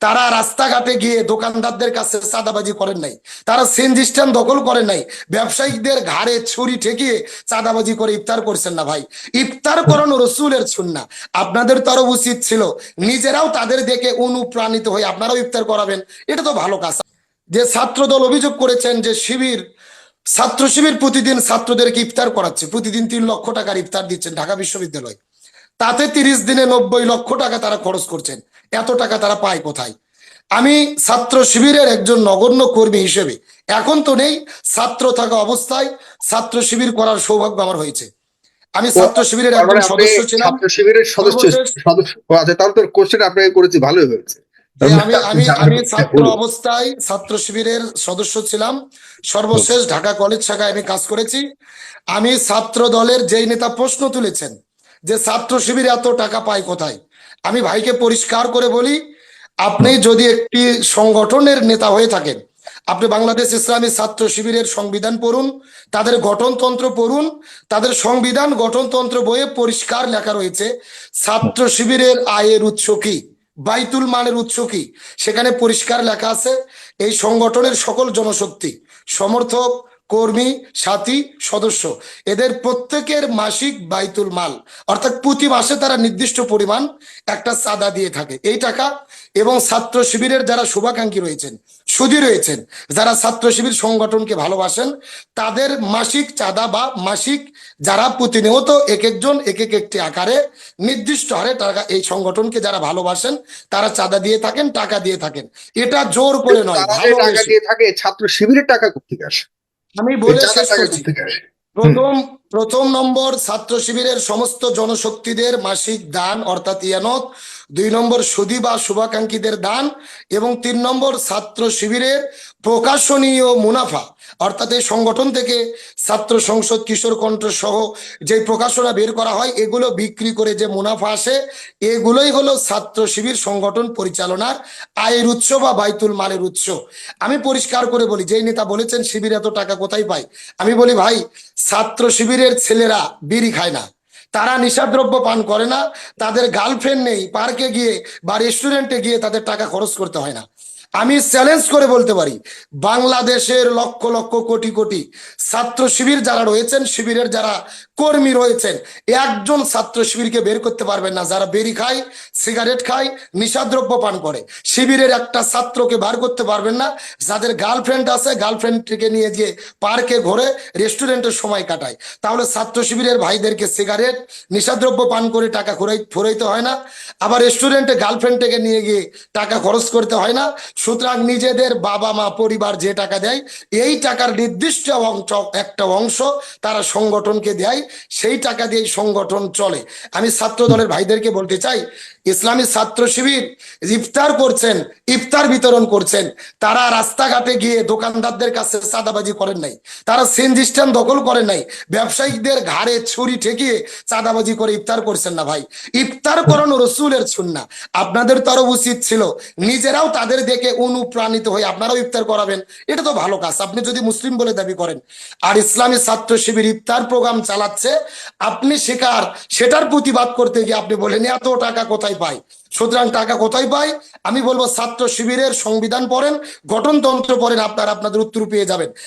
তারা রাস্তাঘাটে গিয়ে দোকানদারদের কাছে চাঁদাবাজি করেন নাই, তারা সিএনজি স্ট্যান্ড দখল করেন নাই, ব্যবসায়িকদের ঘাড়ে ছুরি ঠেকিয়ে চাঁদাবাজি করে ইফতার করছেন না ভাই। ইফতার করানো রসুলের সুন্নাহ। আপনাদের তো আরো উচিত ছিল নিজেরাও তাদের দেখে অনুপ্রাণিত হয়ে আপনারাও ইফতার করাবেন, এটা তো ভালো কাজ। যে ছাত্রদল অভিযোগ করেছেন যে ছাত্র শিবির প্রতিদিন ছাত্রদেরকে ইফতার করাচ্ছে, প্রতিদিন 3 লক্ষ টাকার ইফতার দিচ্ছেন ঢাকা বিশ্ববিদ্যালয়, তাতে 30 দিনে 90 লক্ষ টাকা তারা খরচ করছেন। এত টাকা তারা পায় কোথায়? আমি ছাত্র শিবিরের একজন নগণ্য কর্মী হিসেবে, এখন তো নেই, ছাত্র থাকা অবস্থায় ছাত্র শিবির করার সৌভাগ্য আমার হয়েছে। আমি ছাত্র শিবিরের তার একজন মানে আপনি সদস্য ছিলাম। ছাত্র শিবিরের সদস্য সর্বশেষ সদস্য আচ্ছা, তাহলে তোর কোশ্চেন আপনাকে করেছি, ভালোই হয়েছে। যে তার মানে আমি আপনি আমি জানেন। আমি ছাত্র বলুন। অবস্থায় ছাত্র শিবিরের সদস্য ছিলাম। হুম। সর্বশেষ ঢাকা কলেজ শাখায় আমি কাজ করেছি। আমি ছাত্র দলের যেই নেতা প্রশ্ন তুলেছেন যে ছাত্র শিবির এত টাকা পায় কোথায়, আমি ভাইকে পরিষ্কার করে বলি, আপনি হুম। যদি একটি সংগঠনের নেতা হয়ে থাকেন, আপনি বাংলাদেশ ইসলামী ছাত্র শিবিরের সংবিধান পড়ুন, তাদের গঠনতন্ত্র পড়ুন। তাদের সংবিধান গঠনতন্ত্র বইয়ে পরিষ্কার লেখা রয়েছে ছাত্র শিবিরের আয়ের উৎস কি, বাইতুল মালের উৎস কি, সেখানে পরিষ্কার লেখা আছে এই সংগঠনের সকল জনশক্তি, সমর্থক, কর্মী, সাথী, সদস্য, এদের প্রত্যেকের মাসিক বাইতুল মাল, অর্থাৎ প্রতি মাসে তারা নির্দিষ্ট পরিমাণ একটা চাঁদা দিয়ে থাকে। এই টাকা এবং ছাত্র শিবিরের যারা শুভাকাঙ্ক্ষী রয়েছেন, সুধী রয়েছেন, যারা ছাত্র শিবির সংগঠনকে ভালোবাসেন, তাদের মাসিক চাঁদা বা মাসিক যারা প্রতিনিয়ত এক একজন এক একটি আকারে নির্দিষ্ট হারে টাকা এই সংগঠনকে যারা ভালোবাসেন তারা চাঁদা দিয়ে থাকেন, টাকা দিয়ে থাকেন। এটা জোর করে নয়, তারা যে টাকা ভালোবেসে। দিয়ে থাকে, ছাত্র শিবিরের টাকা কোথেকে আসে? আমি এই বলে চাঁদার শেষ টাকা করছি। কোথেকে আসে? হুম। প্রথম প্রথম নম্বর ছাত্র শিবিরের সমস্ত জনশক্তিদের মাসিক দান অর্থাৎ ইয়ানত। 2 নম্বর সুধী বা শুভাকাঙ্ক্ষীদের দান। এবং 3 নম্বর ছাত্র শিবিরের প্রকাশনীয় মুনাফা, অর্থাৎ এই সংগঠন থেকে ছাত্র সংসদ, কিশোর কণ্ঠ সহ যে প্রকাশনা বের করা হয়, এগুলো বিক্রি করে যে মুনাফা আসে, এগুলোই হলো ছাত্র শিবির সংগঠন পরিচালনার আয়ের উৎস বা বাইতুল মালের উৎস। আমি পরিষ্কার করে বলি, যেই নেতা বলেছেন শিবির এত টাকা কোথায় পায়, আমি বলি ভাই, ছাত্র শিবিরের ছেলেরা বিড়ি খায় না, তারা নিশাদ্রব্য পান করে না, তাদের গার্লফ্রেন্ড নেই, পার্কে গিয়ে বা রেস্টুরেন্টে গিয়ে তাদের টাকা খরচ করতে হয় না। আমি চ্যালেঞ্জ করে বলতে পারি, বাংলাদেশের লক্ষ লক্ষ কোটি কোটি ছাত্র শিবির যারা রয়েছেন, শিবিরের যারা কর্মী রয়েছেন, একজন ছাত্র শিবিরকে বের করতে পারবেন না যারা বেরি খায়, সিগারেট খায়, নিশাদ্রব্য পান করে। শিবিরের একটা ছাত্রকে বার করতে পারবেন না যাদের গার্লফ্রেন্ড আছে, গার্লফ্রেন্ডকে নিয়ে গিয়ে পার্কে ঘুরে রেস্টুরেন্টের সময় কাটায়। তাহলে ছাত্র শিবিরের ভাইদেরকে সিগারেট, নিশাদ্রব্য পান করে টাকা ফুরাইতে হয় না, আবার রেস্টুরেন্টে গার্লফ্রেন্ডকে নিয়ে গিয়ে টাকা খরচ করতে হয় না। সুতরাং নিজেদের বাবা মা পরিবার যে টাকা দেয়, এই টাকার নির্দিষ্ট একটা অংশ তারা সংগঠনকে দেয়, সেই টাকা দিয়ে সংগঠন চলে। আমি ছাত্র দলের ভাইদেরকে বলতে চাই, ইসলামী ছাত্র শিবির ইফতার করছেন, ইফতার বিতরণ করছেন, তারা রাস্তাঘাটে গিয়ে দোকানদারদের কাছে চাঁদাবাজি করেন নাই, তারা সিএনজি স্ট্যান্ড দখল করেন নাই, ব্যবসায়িকদের ঘাড়ে ছুরি ঠেকিয়ে চাঁদাবাজি করে ইফতার করছেন না ভাই। ইফতার করানো রসুলের সুন্নাহ। আপনাদের তো আরো উচিত ছিল নিজেরাও তাদের দেখে অনুপ্রাণিত হয়ে আপনারাও ইফতার করাবেন, এটা তো ভালো কাজ। আপনি যদি মুসলিম বলে দাবি করেন আর ইসলামী ছাত্র শিবির ইফতার প্রোগ্রাম চালাচ্ছে, আপনি সেটার প্রতিবাদ করতে গিয়ে আপনি বলেন এত টাকা কোথায় পায়। সুতরাং টাকা কোথায় পায়, আমি বলবো ছাত্র শিবিরের সংবিধান পড়েন, গঠনতন্ত্র পড়েন, আপনারা আপনাদের উত্তর পেয়ে যাবেন।